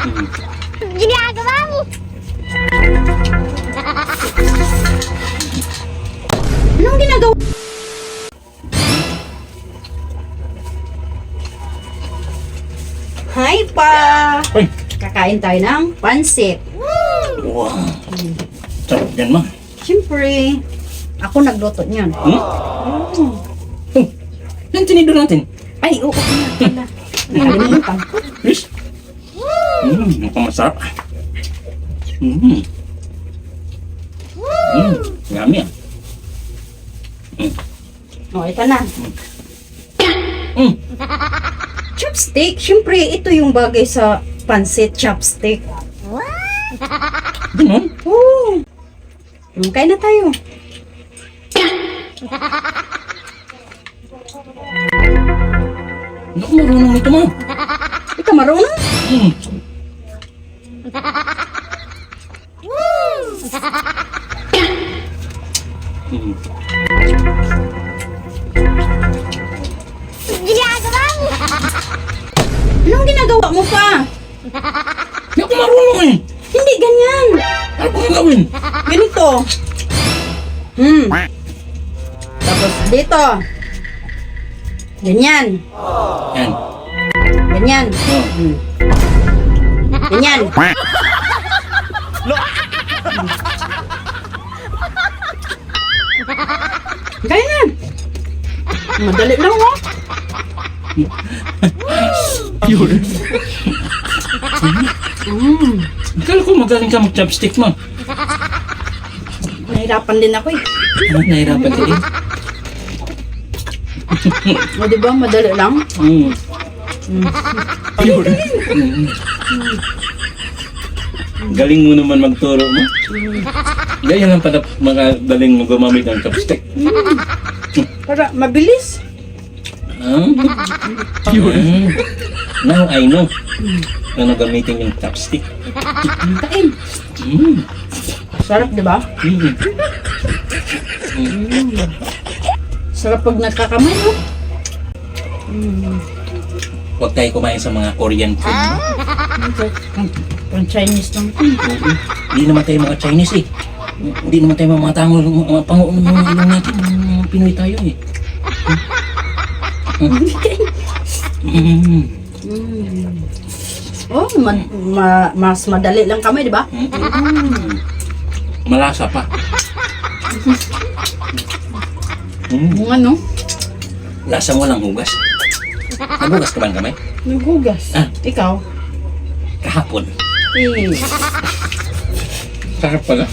Ginagawa mo! Anong ginagawa? Hi pa! Uy! Kakain tayo ng pansit. Wow! Sarap yan, ma. Siyempre, ako nagluto niyan. Oh, yan tinidor natin. Ay, oo nga pala. Nakalimutan. Yes. Mukhang masarap. Yummy ah. O, ito na. Mm. Chopstick. Siyempre, ito yung bagay sa pansit, chopstick. Ganun? Oo. Kain na tayo. Hindi ako marunong nito, ma. Ikaw marunong? Mm. Mm. Ginagawa mo! Anong ginagawa mo pa? Hindi ako marunong eh. Hindi ganyan. Ano ko gagawin? Ganito. Tapos dito. Ganyan. Yan. Ganyan. Oh. Ganyan. Kaya na. Madali lang, oh. Yun. Akala ko magaling ka mag-chopstick, ma. Nahirapan din ako, eh. Nahirapan ka eh. O, diba? Madali lang. Yun. Galing mo naman magturo mo. Ganyan lang pala mga daling mo gumamit ng chopstick. Para mabilis. Now I know. Ano gamitin yung chopstick. Kain. Sarap, diba? Sarap pag nagkakamay, no? Huwag tayo kumain sa mga Korean food. Pang Chinese lang. Hindi naman tayo mga Chinese eh. Hindi naman tayo mga tango, mga pangunan natin. Mga Pinoy tayo eh. Oh, mas madali lang kami, di ba? Malasa pa. Yung ano? Lasang walang hugas. Nagugas ka ba ng kamay? Naghugas. Ah. Ikaw? Kahapon. Eh. Sarap pala.